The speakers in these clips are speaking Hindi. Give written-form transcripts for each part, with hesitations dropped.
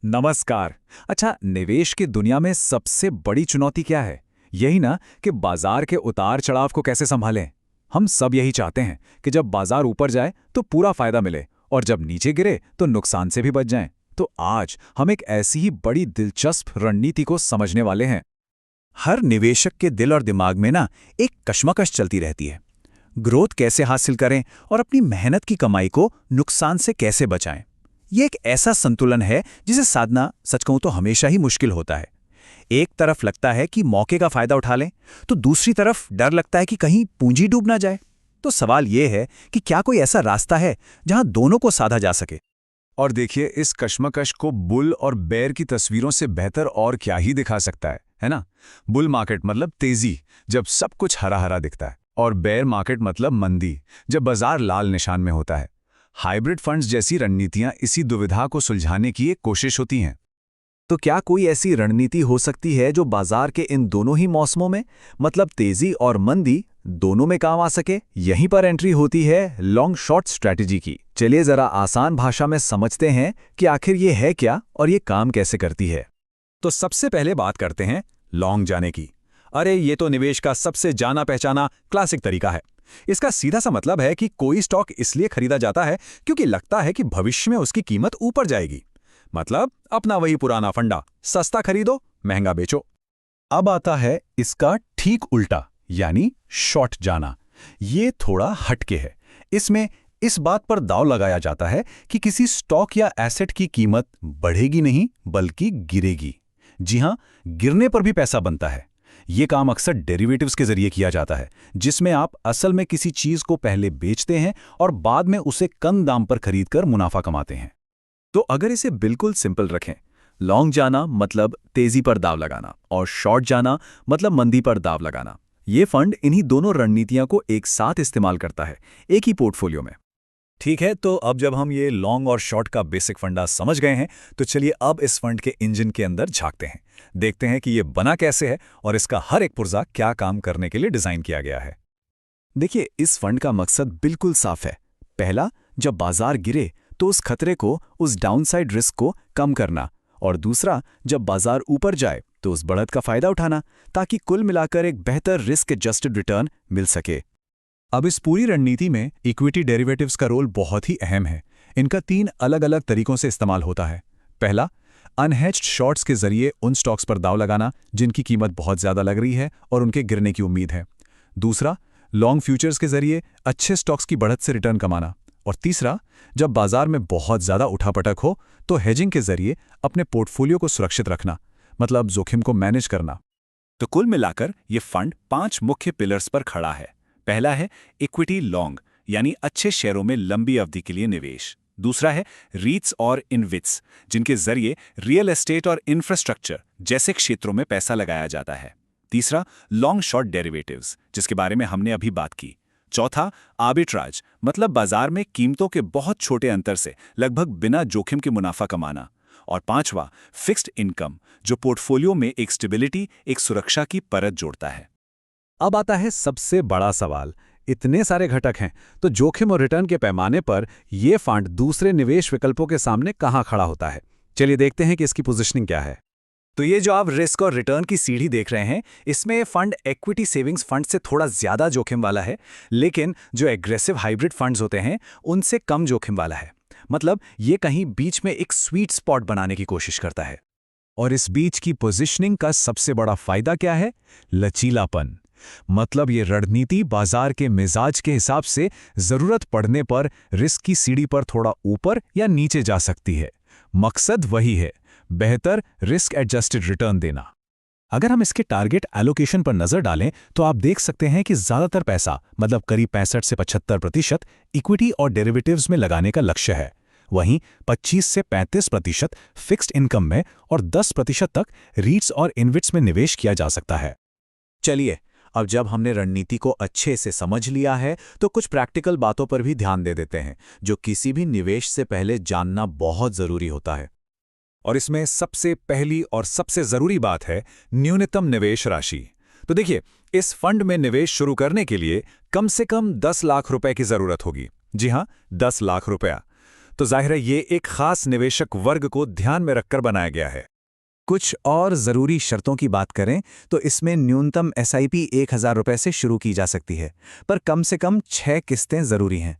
नमस्कार। अच्छा, निवेश की दुनिया में सबसे बड़ी चुनौती क्या है? यही ना कि बाजार के उतार चढ़ाव को कैसे संभालें। हम सब यही चाहते हैं कि जब बाजार ऊपर जाए तो पूरा फायदा मिले और जब नीचे गिरे तो नुकसान से भी बच जाएं। तो आज हम एक ऐसी ही बड़ी दिलचस्प रणनीति को समझने वाले हैं। हर निवेशक के दिल और दिमाग में ना एक कश्मकश चलती रहती है। ग्रोथ कैसे हासिल करें और अपनी मेहनत की कमाई को नुकसान से कैसे बचाएं। ये एक ऐसा संतुलन है जिसे साधना सच कहूं तो हमेशा ही मुश्किल होता है। एक तरफ लगता है कि मौके का फायदा उठा लें, तो दूसरी तरफ डर लगता है कि कहीं पूंजी डूब ना जाए। तो सवाल ये है कि क्या कोई ऐसा रास्ता है जहां दोनों को साधा जा सके। और देखिए, इस कश्मकश को बुल और बेर की तस्वीरों से बेहतर और क्या ही दिखा सकता है ना? बुल मार्केट मतलब तेजी, जब सब कुछ हरा हरा दिखता है, और बेर मार्केट मतलब मंदी, जब बाजार लाल निशान में होता है। हाइब्रिड फंड्स जैसी रणनीतियां इसी दुविधा को सुलझाने की एक कोशिश होती हैं। तो क्या कोई ऐसी रणनीति हो सकती है जो बाजार के इन दोनों ही मौसमों में, मतलब तेजी और मंदी, दोनों में काम आ सके? यहीं पर एंट्री होती है लॉन्ग शॉर्ट स्ट्रैटेजी की। चलिए जरा आसान भाषा में समझते हैं कि आखिर ये है क्या और ये काम कैसे करती है। तो सबसे पहले बात करते हैं लॉन्ग जाने की। अरे, ये तो निवेश का सबसे जाना पहचाना क्लासिक तरीका है। इसका सीधा सा मतलब है कि कोई स्टॉक इसलिए खरीदा जाता है क्योंकि लगता है कि भविष्य में उसकी कीमत ऊपर जाएगी। मतलब अपना वही पुराना फंडा, सस्ता खरीदो, महंगा बेचो। अब आता है इसका ठीक उल्टा, यानी शॉर्ट जाना। ये थोड़ा हटके है। इसमें इस बात पर दांव लगाया जाता है कि किसी स्टॉक या एसेट की कीमत बढ़ेगी नहीं बल्कि गिरेगी। जी हां, गिरने पर भी पैसा बनता है। ये काम अक्सर डेरिवेटिव्स के जरिए किया जाता है, जिसमें आप असल में किसी चीज को पहले बेचते हैं और बाद में उसे कम दाम पर खरीदकर मुनाफा कमाते हैं। तो अगर इसे बिल्कुल सिंपल रखें, लॉन्ग जाना मतलब तेजी पर दाव लगाना और शॉर्ट जाना मतलब मंदी पर दाव लगाना। ये फंड इन्हीं दोनों रणनीतियों को एक साथ इस्तेमाल करता है, एक ही पोर्टफोलियो में। ठीक है, तो अब जब हम ये लॉन्ग और शॉर्ट का बेसिक फंडा समझ गए हैं, तो चलिए अब इस फंड के इंजन के अंदर झांकते हैं। देखते हैं कि ये बना कैसे है और इसका हर एक पुर्जा क्या काम करने के लिए डिजाइन किया गया है। देखिए, इस फंड का मकसद बिल्कुल साफ है। पहला, जब बाजार गिरे तो उस खतरे को, उस डाउनसाइड रिस्क को कम करना, और दूसरा, जब बाजार ऊपर जाए तो उस बढ़त का फायदा उठाना, ताकि कुल मिलाकर एक बेहतर रिस्क एडजस्टेड रिटर्न मिल सके। अब इस पूरी रणनीति में इक्विटी डेरिवेटिव्स का रोल बहुत ही अहम है। इनका 3 अलग अलग तरीकों से इस्तेमाल होता है। पहला, अनहेज्ड शॉर्ट्स के जरिए उन स्टॉक्स पर दाव लगाना जिनकी कीमत बहुत ज्यादा लग रही है और उनके गिरने की उम्मीद है। दूसरा, लॉन्ग फ्यूचर्स के जरिए अच्छे स्टॉक्स की बढ़त से रिटर्न कमाना। और तीसरा, जब बाजार में बहुत ज्यादा उठापटक हो तो हेजिंग के जरिए अपने पोर्टफोलियो को सुरक्षित रखना, मतलब जोखिम को मैनेज करना। तो कुल मिलाकर ये फंड 5 मुख्य पिलर्स पर खड़ा है। पहला है इक्विटी लॉन्ग, यानी अच्छे शेयरों में लंबी अवधि के लिए निवेश। दूसरा है रीट्स और इनविट्स, जिनके जरिए रियल एस्टेट और इंफ्रास्ट्रक्चर जैसे क्षेत्रों में पैसा लगाया जाता है। तीसरा, लॉन्ग शॉर्ट डेरिवेटिव्स, जिसके बारे में हमने अभी बात की। चौथा, आर्बिट्राज, मतलब बाजार में कीमतों के बहुत छोटे अंतर से लगभग बिना जोखिम के मुनाफा कमाना। और पांचवा, फिक्स्ड इनकम, जो पोर्टफोलियो में एक स्टेबिलिटी, एक सुरक्षा की परत जोड़ता है। अब आता है सबसे बड़ा सवाल। इतने सारे घटक हैं, तो जोखिम और रिटर्न के पैमाने पर यह फंड दूसरे निवेश विकल्पों के सामने कहां खड़ा होता है। चलिए देखते हैं कि इसकी पोजीशनिंग क्या है। तो ये जो आप रिस्क और रिटर्न की सीढ़ी देख रहे हैं, इसमें ये फंड इक्विटी सेविंग्स फंड से थोड़ा ज्यादा जोखिम वाला है, लेकिन जो एग्रेसिव हाइब्रिड फंड्स होते हैं उनसे कम जोखिम वाला है। मतलब ये कहीं बीच में एक स्वीट स्पॉट बनाने की कोशिश करता है। और इस बीच की पोजीशनिंग का सबसे बड़ा फायदा क्या है? लचीलापन। मतलब ये रणनीति बाजार के मिजाज के हिसाब से जरूरत पड़ने पर रिस्क की सीढ़ी पर थोड़ा ऊपर या नीचे जा सकती है। मकसद वही है, बेहतर रिस्क एडजस्टेड रिटर्न देना। अगर हम इसके टारगेट एलोकेशन पर नजर डालें तो आप देख सकते हैं कि ज्यादातर पैसा, मतलब करीब 65 से 75% इक्विटी और डेरिवेटिव्स में लगाने का लक्ष्य है। वहीं 25 से 35% फिक्स्ड इनकम में और 10% तक रीट्स और इनविट्स में निवेश किया जा सकता है। चलिए, अब जब हमने रणनीति को अच्छे से समझ लिया है तो कुछ प्रैक्टिकल बातों पर भी ध्यान दे देते हैं, जो किसी भी निवेश से पहले जानना बहुत जरूरी होता है। और इसमें सबसे पहली और सबसे जरूरी बात है न्यूनतम निवेश राशि। तो देखिए, इस फंड में निवेश शुरू करने के लिए कम से कम 10 लाख रुपए की जरूरत होगी। जी हां, 10 लाख रुपया। तो जाहिर है ये एक खास निवेशक वर्ग को ध्यान में रखकर बनाया गया है। कुछ और ज़रूरी शर्तों की बात करें तो इसमें न्यूनतम SIP 1000 रुपये से शुरू की जा सकती है, पर कम से कम 6 किस्तें ज़रूरी हैं।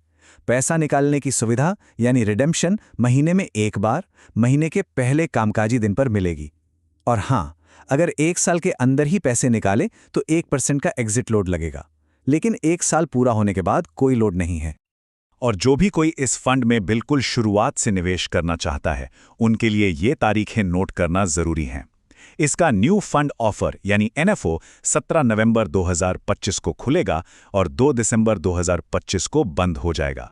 पैसा निकालने की सुविधा यानी रिडेम्पशन महीने में एक बार, महीने के पहले कामकाजी दिन पर मिलेगी। और हाँ, अगर 1 साल के अंदर ही पैसे निकाले तो 1% का एग्जिट लोड लगेगा, लेकिन 1 साल पूरा होने के बाद कोई लोड नहीं है। और जो भी कोई इस फंड में बिल्कुल शुरुआत से निवेश करना चाहता है, उनके लिए ये तारीखें नोट करना जरूरी हैं। इसका न्यू फंड ऑफर यानी NFO 17 नवंबर 2025 को खुलेगा और 2 दिसंबर 2025 को बंद हो जाएगा।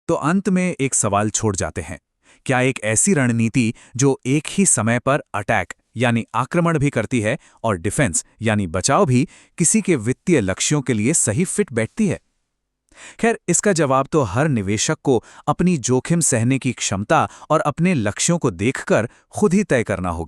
तो अंत में एक सवाल छोड़ जाते हैं, क्या एक ऐसी रणनीति जो एक ही समय पर अटैक यानी आक्रमण भी करती है और डिफेंस यानी बचाव भी किसी के वित्तीय लक्ष्यों के लिए सही फिट बैठती है? खैर, इसका जवाब तो हर निवेशक को अपनी जोखिम सहने की क्षमता और अपने लक्ष्यों को देखकर खुद ही तय करना होगा।